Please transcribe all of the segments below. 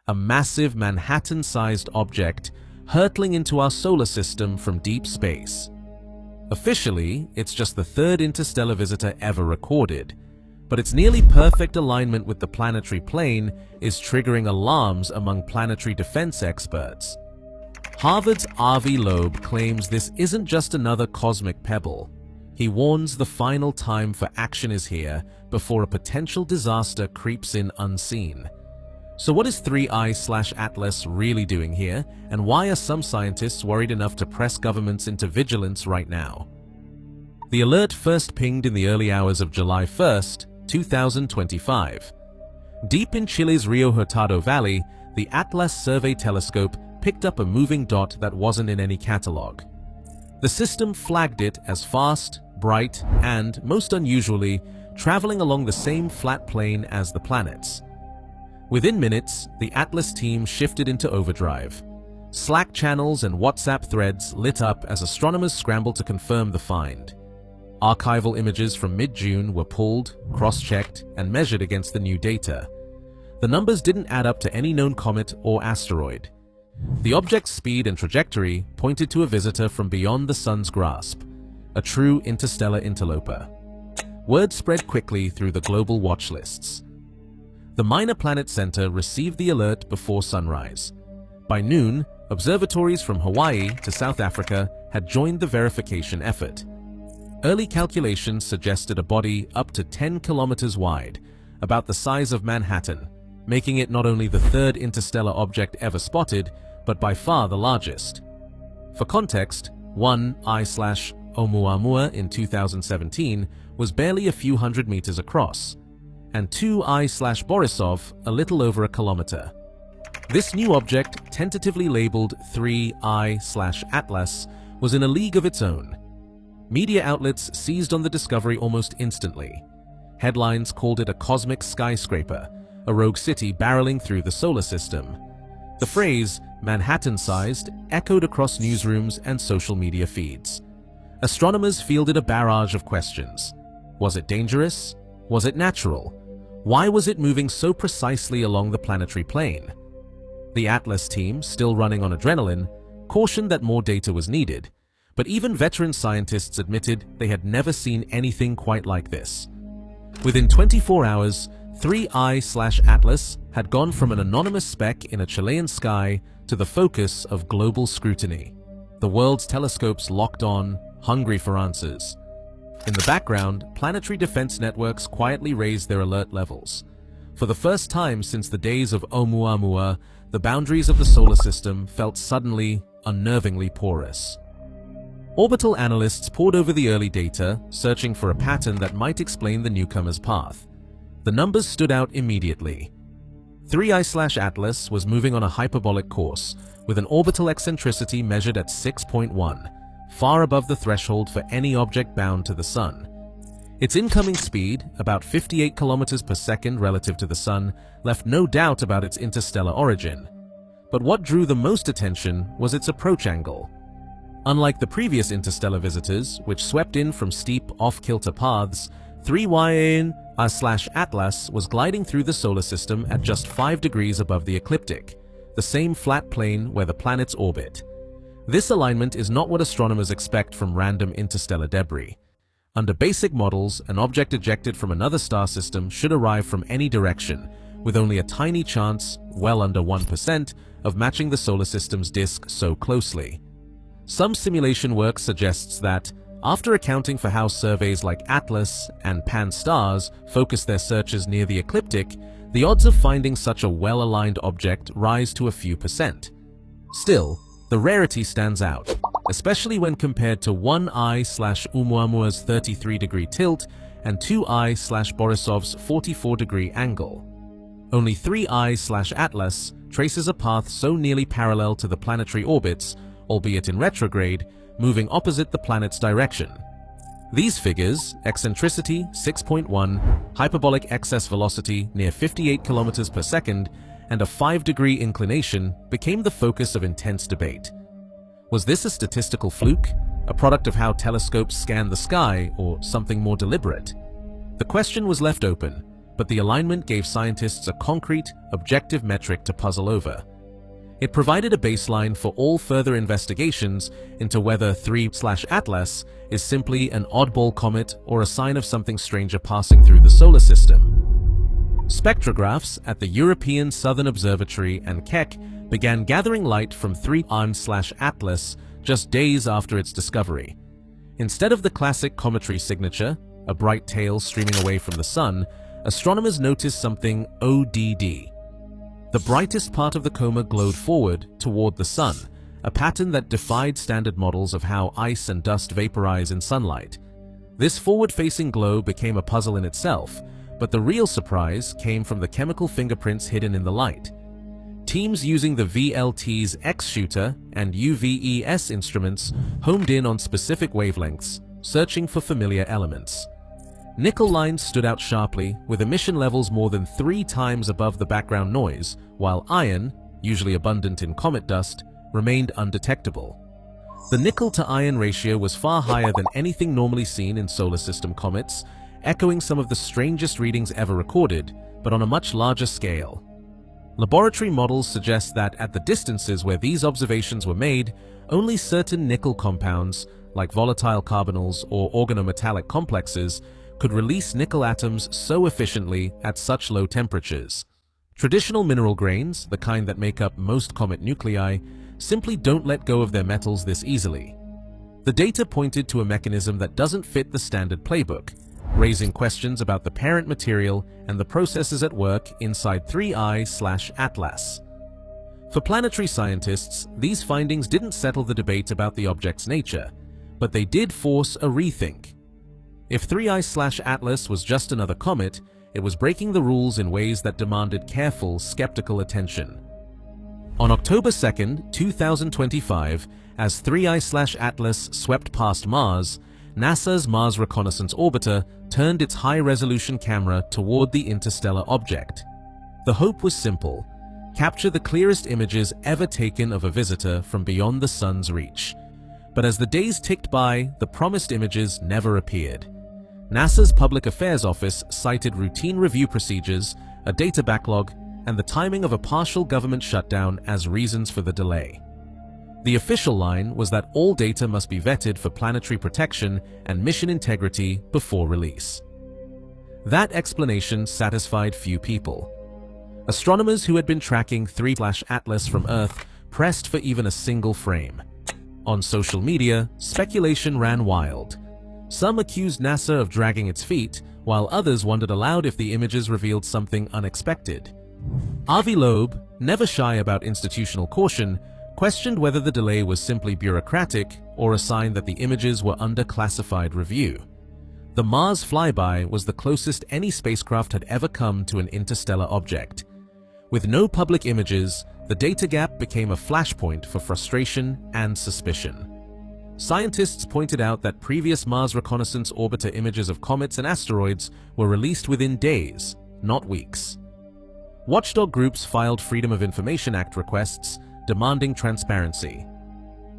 a massive Manhattan-sized object hurtling into our solar system from deep space. Officially, it's just the third interstellar visitor ever recorded, but its nearly perfect alignment with the planetary plane is triggering alarms among planetary defense experts. Harvard's Avi Loeb claims this isn't just another cosmic pebble. He warns the final time for action is here before a potential disaster creeps in unseen. So what is 3I/Atlas really doing here, and why are some scientists worried enough to press governments into vigilance right now? The alert first pinged in the early hours of July 1st, 2025. Deep in Chile's Rio Hurtado Valley, the Atlas Survey Telescope picked up a moving dot that wasn't in any catalog. The system flagged it as fast, bright, and, most unusually, traveling along the same flat plane as the planets. Within minutes, the Atlas team shifted into overdrive. Slack channels and WhatsApp threads lit up as astronomers scrambled to confirm the find. Archival images from mid-June were pulled, cross-checked, and measured against the new data. The numbers didn't add up to any known comet or asteroid. The object's speed and trajectory pointed to a visitor from beyond the sun's grasp, a true interstellar interloper. Word spread quickly through the global watch lists. The Minor Planet Center received the alert before sunrise. By noon, observatories from Hawaii to South Africa had joined the verification effort. Early calculations suggested a body up to 10 kilometers wide, about the size of Manhattan, making it not only the third interstellar object ever spotted, but by far the largest. For context, 1I/Oumuamua in 2017 was barely a few hundred meters across, and 2I/Borisov a little over a kilometer. This new object, tentatively labeled 3I/Atlas, was in a league of its own. Media outlets seized on the discovery almost instantly. Headlines called it a cosmic skyscraper, a rogue city barreling through the solar system. The phrase, Manhattan-sized, echoed across newsrooms and social media feeds. Astronomers fielded a barrage of questions. Was it dangerous? Was it natural? Why was it moving so precisely along the planetary plane? The Atlas team, still running on adrenaline, cautioned that more data was needed, but even veteran scientists admitted they had never seen anything quite like this. Within 24 hours, 3I/Atlas had gone from an anonymous speck in a Chilean sky to the focus of global scrutiny. The world's telescopes locked on, hungry for answers. In the background, planetary defense networks quietly raised their alert levels. For the first time since the days of Oumuamua, the boundaries of the solar system felt suddenly, unnervingly porous. Orbital analysts pored over the early data, searching for a pattern that might explain the newcomer's path. The numbers stood out immediately. 3I/Atlas was moving on a hyperbolic course, with an orbital eccentricity measured at 6.1, far above the threshold for any object bound to the Sun. Its incoming speed, about 58 kilometers per second relative to the Sun, left no doubt about its interstellar origin. But what drew the most attention was its approach angle. Unlike the previous interstellar visitors, which swept in from steep, off-kilter paths, 3I/Atlas was gliding through the solar system at just 5 degrees above the ecliptic, the same flat plane where the planets orbit. This alignment is not what astronomers expect from random interstellar debris. Under basic models, an object ejected from another star system should arrive from any direction, with only a tiny chance, well under 1%, of matching the solar system's disk so closely. Some simulation work suggests that, after accounting for how surveys like Atlas and Pan-STARRS focus their searches near the ecliptic, the odds of finding such a well-aligned object rise to a few percent. Still, the rarity stands out, especially when compared to 1I/Oumuamua's 33-degree tilt and 2I/Borisov's 44-degree angle. Only 3I/Atlas traces a path so nearly parallel to the planetary orbits, albeit in retrograde, moving opposite the planet's direction. These figures, eccentricity 6.1, hyperbolic excess velocity near 58 kilometers per second, and a 5-degree inclination, became the focus of intense debate. Was this a statistical fluke, a product of how telescopes scan the sky, or something more deliberate? The question was left open, but the alignment gave scientists a concrete, objective metric to puzzle over. It provided a baseline for all further investigations into whether 3/Atlas is simply an oddball comet or a sign of something stranger passing through the solar system. Spectrographs at the European Southern Observatory and Keck began gathering light from 3/Atlas just days after its discovery. Instead of the classic cometary signature, a bright tail streaming away from the sun, astronomers noticed something ODD. The brightest part of the coma glowed forward toward the sun, a pattern that defied standard models of how ice and dust vaporize in sunlight. This forward-facing glow became a puzzle in itself, but the real surprise came from the chemical fingerprints hidden in the light. Teams using the VLT's X-shooter and UVES instruments homed in on specific wavelengths, searching for familiar elements. Nickel lines stood out sharply, with emission levels more than 3 times above the background noise, while iron, usually abundant in comet dust, remained undetectable. The nickel-to-iron ratio was far higher than anything normally seen in solar system comets, echoing some of the strangest readings ever recorded, but on a much larger scale. Laboratory models suggest that at the distances where these observations were made, only certain nickel compounds, like volatile carbonyls or organometallic complexes, could release nickel atoms so efficiently at such low temperatures. Traditional mineral grains, the kind that make up most comet nuclei, simply don't let go of their metals this easily. The data pointed to a mechanism that doesn't fit the standard playbook, raising questions about the parent material and the processes at work inside 3/Atlas. For planetary scientists, these findings didn't settle the debate about the object's nature, but they did force a rethink. If 3/Atlas was just another comet, it was breaking the rules in ways that demanded careful, skeptical attention. On October 2, 2025, as 3/Atlas swept past Mars, NASA's Mars Reconnaissance Orbiter turned its high-resolution camera toward the interstellar object. The hope was simple: capture the clearest images ever taken of a visitor from beyond the sun's reach. But as the days ticked by, the promised images never appeared. NASA's Public Affairs Office cited routine review procedures, a data backlog, and the timing of a partial government shutdown as reasons for the delay. The official line was that all data must be vetted for planetary protection and mission integrity before release. That explanation satisfied few people. Astronomers who had been tracking 3/Atlas from Earth pressed for even a single frame. On social media, speculation ran wild. Some accused NASA of dragging its feet, while others wondered aloud if the images revealed something unexpected. Avi Loeb, never shy about institutional caution, questioned whether the delay was simply bureaucratic or a sign that the images were under classified review. The Mars flyby was the closest any spacecraft had ever come to an interstellar object. With no public images, the data gap became a flashpoint for frustration and suspicion. Scientists pointed out that previous Mars Reconnaissance Orbiter images of comets and asteroids were released within days, not weeks. Watchdog groups filed Freedom of Information Act requests demanding transparency.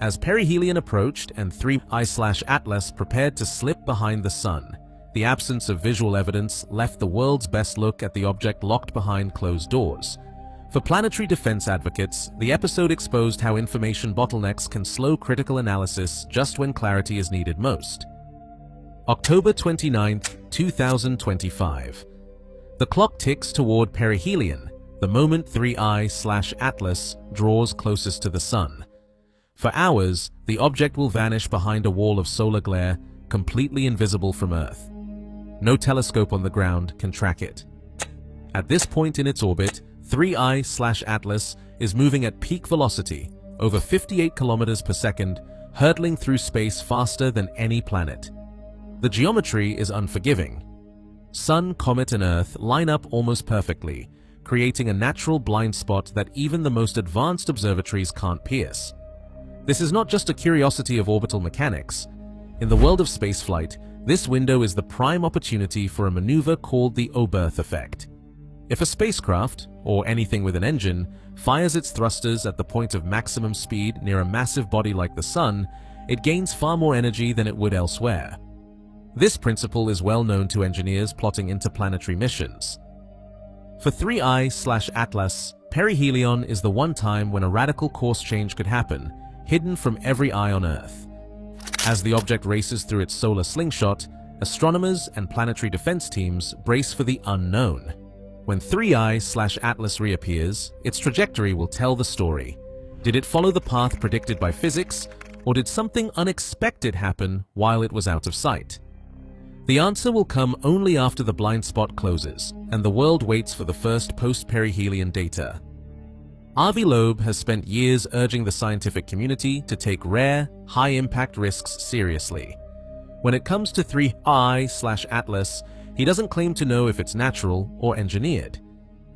As perihelion approached and 3/Atlas prepared to slip behind the sun, the absence of visual evidence left the world's best look at the object locked behind closed doors. For planetary defense advocates, the episode exposed how information bottlenecks can slow critical analysis just when clarity is needed most. October 29, 2025. The clock ticks toward perihelion, the moment 3/Atlas draws closest to the sun. For hours, the object will vanish behind a wall of solar glare, completely invisible from Earth. No telescope on the ground can track it. At this point in its orbit, 3/Atlas is moving at peak velocity, over 58 kilometers per second, hurtling through space faster than any planet. The geometry is unforgiving. Sun, comet, and Earth line up almost perfectly, creating a natural blind spot that even the most advanced observatories can't pierce. This is not just a curiosity of orbital mechanics. In the world of spaceflight, this window is the prime opportunity for a maneuver called the Oberth effect. If a spacecraft, or anything with an engine, fires its thrusters at the point of maximum speed near a massive body like the Sun, it gains far more energy than it would elsewhere. This principle is well known to engineers plotting interplanetary missions. For 3I/Atlas, perihelion is the one time when a radical course change could happen, hidden from every eye on Earth. As the object races through its solar slingshot, astronomers and planetary defense teams brace for the unknown. When 3I/Atlas reappears, its trajectory will tell the story. Did it follow the path predicted by physics, or did something unexpected happen while it was out of sight? The answer will come only after the blind spot closes, and the world waits for the first post-perihelion data. Avi Loeb has spent years urging the scientific community to take rare, high-impact risks seriously. When it comes to 3I/Atlas, he doesn't claim to know if it's natural or engineered.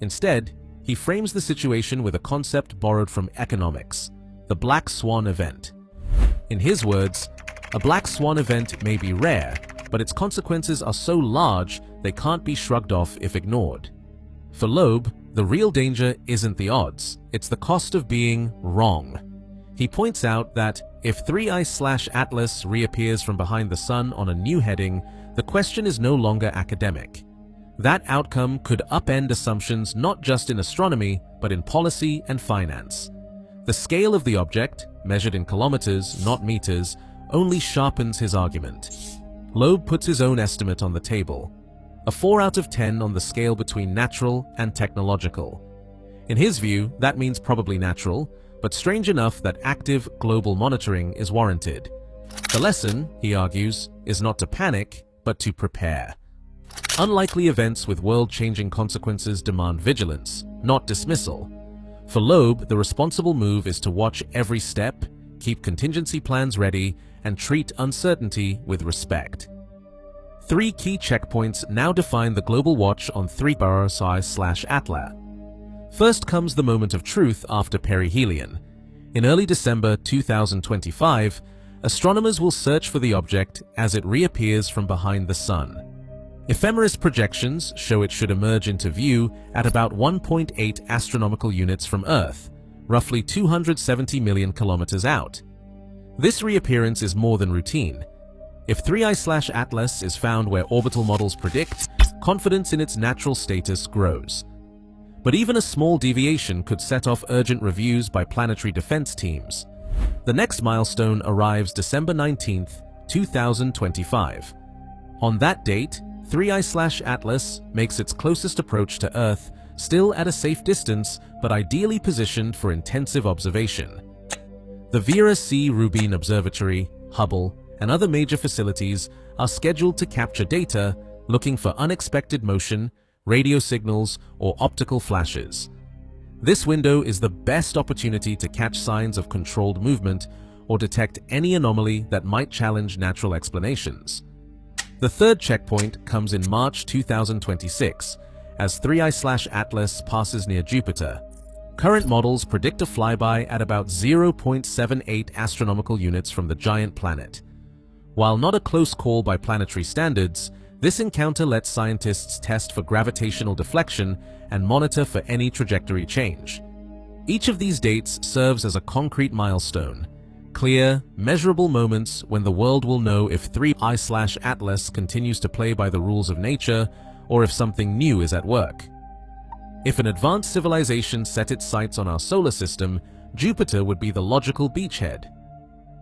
Instead, he frames the situation with a concept borrowed from economics: the black swan event. In his words, a black swan event may be rare, but its consequences are so large they can't be shrugged off if ignored. For Loeb, the real danger isn't the odds, it's the cost of being wrong. He points out that if 3I/Atlas reappears from behind the sun on a new heading, the question is no longer academic. That outcome could upend assumptions not just in astronomy, but in policy and finance. The scale of the object, measured in kilometers, not meters, only sharpens his argument. Loeb puts his own estimate on the table: a 4 out of 10 on the scale between natural and technological. In his view, that means probably natural, but strange enough that active global monitoring is warranted. The lesson, he argues, is not to panic, but to prepare. Unlikely events with world-changing consequences demand vigilance, not dismissal. For Loeb, the responsible move is to watch every step, keep contingency plans ready, and treat uncertainty with respect. 3 key checkpoints now define the global watch on 3I/Atlas. First comes the moment of truth after perihelion. In early December 2025, astronomers will search for the object as it reappears from behind the sun. Ephemeris projections show it should emerge into view at about 1.8 astronomical units from Earth, roughly 270 million kilometers out. This reappearance is more than routine. If 3I/Atlas is found where orbital models predict, confidence in its natural status grows. But even a small deviation could set off urgent reviews by planetary defense teams. The next milestone arrives December 19, 2025. On that date, 3I/Atlas makes its closest approach to Earth, still at a safe distance but ideally positioned for intensive observation. The Vera C. Rubin Observatory, Hubble, and other major facilities are scheduled to capture data, looking for unexpected motion, radio signals, or optical flashes. This window is the best opportunity to catch signs of controlled movement or detect any anomaly that might challenge natural explanations. The third checkpoint comes in March 2026, as 3I/Atlas passes near Jupiter. Current models predict a flyby at about 0.78 astronomical units from the giant planet. While not a close call by planetary standards, this encounter lets scientists test for gravitational deflection and monitor for any trajectory change. Each of these dates serves as a concrete milestone, clear, measurable moments when the world will know if 3I/Atlas continues to play by the rules of nature or if something new is at work. If an advanced civilization set its sights on our solar system, Jupiter would be the logical beachhead.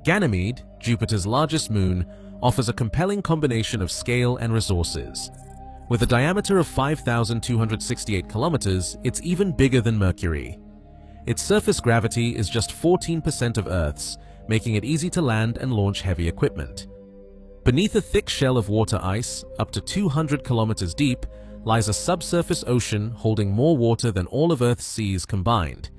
Ganymede, Jupiter's largest moon, offers a compelling combination of scale and resources. With a diameter of 5,268 kilometers, it's even bigger than Mercury. Its surface gravity is just 14% of Earth's, making it easy to land and launch heavy equipment. Beneath a thick shell of water ice, up to 200 kilometers deep, lies a subsurface ocean holding more water than all of Earth's seas combined.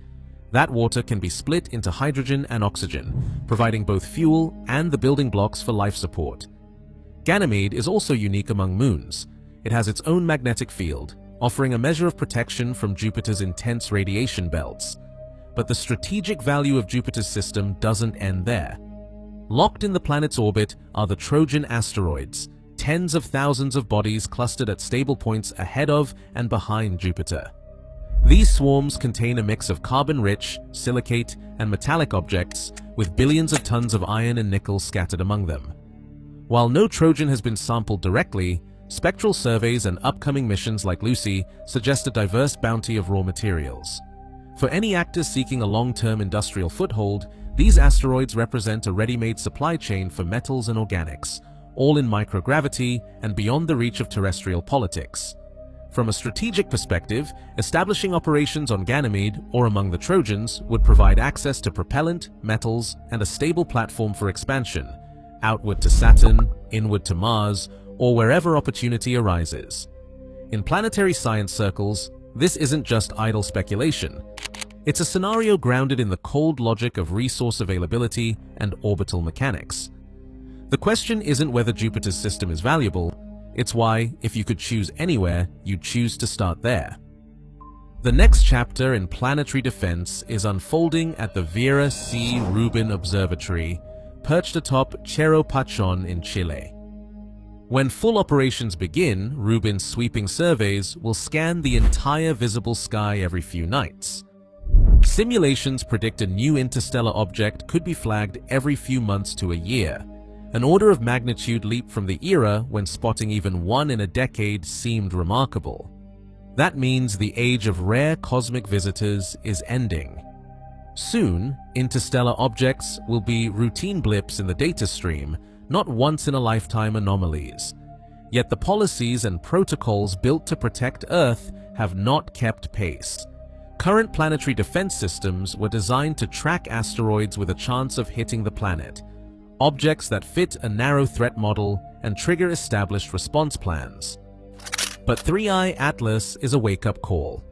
That water can be split into hydrogen and oxygen, providing both fuel and the building blocks for life support. Ganymede is also unique among moons. It has its own magnetic field, offering a measure of protection from Jupiter's intense radiation belts. But the strategic value of Jupiter's system doesn't end there. Locked in the planet's orbit are the Trojan asteroids, tens of thousands of bodies clustered at stable points ahead of and behind Jupiter. These swarms contain a mix of carbon-rich, silicate, and metallic objects, with billions of tons of iron and nickel scattered among them. While no Trojan has been sampled directly, spectral surveys and upcoming missions like Lucy suggest a diverse bounty of raw materials. For any actors seeking a long-term industrial foothold, these asteroids represent a ready-made supply chain for metals and organics, all in microgravity and beyond the reach of terrestrial politics. From a strategic perspective, establishing operations on Ganymede or among the Trojans would provide access to propellant, metals, and a stable platform for expansion, outward to Saturn, inward to Mars, or wherever opportunity arises. In planetary science circles, this isn't just idle speculation. It's a scenario grounded in the cold logic of resource availability and orbital mechanics. The question isn't whether Jupiter's system is valuable, it's why, if you could choose anywhere, you'd choose to start there. The next chapter in planetary defense is unfolding at the Vera C. Rubin Observatory, perched atop Cerro Pachon in Chile. When full operations begin, Rubin's sweeping surveys will scan the entire visible sky every few nights. Simulations predict a new interstellar object could be flagged every few months to a year, an order of magnitude leap from the era when spotting even one in a decade seemed remarkable. That means the age of rare cosmic visitors is ending. Soon, interstellar objects will be routine blips in the data stream, not once-in-a-lifetime anomalies. Yet the policies and protocols built to protect Earth have not kept pace. Current planetary defense systems were designed to track asteroids with a chance of hitting the planet, objects that fit a narrow threat model and trigger established response plans. But 3i Atlas is a wake-up call.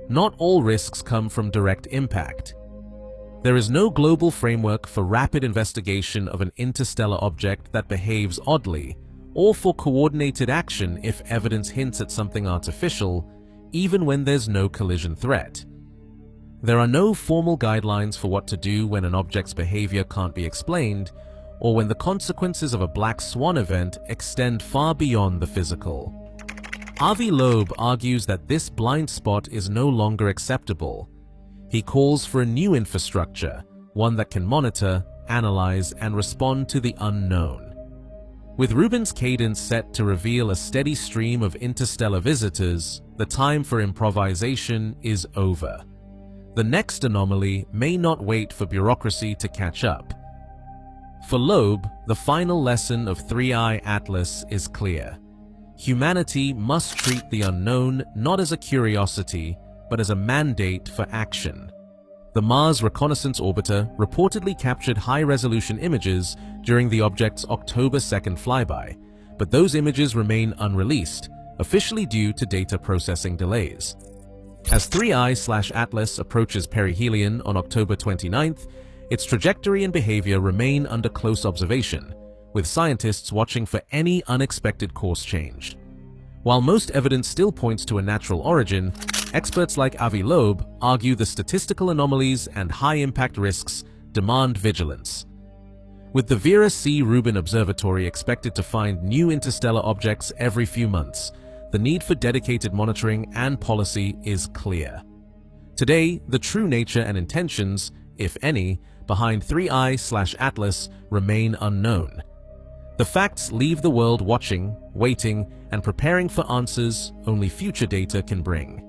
Not all risks come from direct impact. There is no global framework for rapid investigation of an interstellar object that behaves oddly, or for coordinated action if evidence hints at something artificial, even when there's no collision threat. There are no formal guidelines for what to do when an object's behavior can't be explained, or when the consequences of a black swan event extend far beyond the physical. Avi Loeb argues that this blind spot is no longer acceptable. He calls for a new infrastructure, one that can monitor, analyze, and respond to the unknown. With Rubin's cadence set to reveal a steady stream of interstellar visitors, the time for improvisation is over. The next anomaly may not wait for bureaucracy to catch up. For Loeb, the final lesson of 3i Atlas is clear. Humanity must treat the unknown not as a curiosity, but as a mandate for action. The Mars Reconnaissance Orbiter reportedly captured high-resolution images during the object's October 2nd flyby, but those images remain unreleased, officially due to data processing delays. As 3i/Atlas approaches perihelion on October 29th, its trajectory and behavior remain under close observation, with scientists watching for any unexpected course change. While most evidence still points to a natural origin, experts like Avi Loeb argue the statistical anomalies and high-impact risks demand vigilance. With the Vera C. Rubin Observatory expected to find new interstellar objects every few months, the need for dedicated monitoring and policy is clear. Today, the true nature and intentions, if any, behind 3i/Atlas remain unknown. The facts leave the world watching, waiting, and preparing for answers only future data can bring.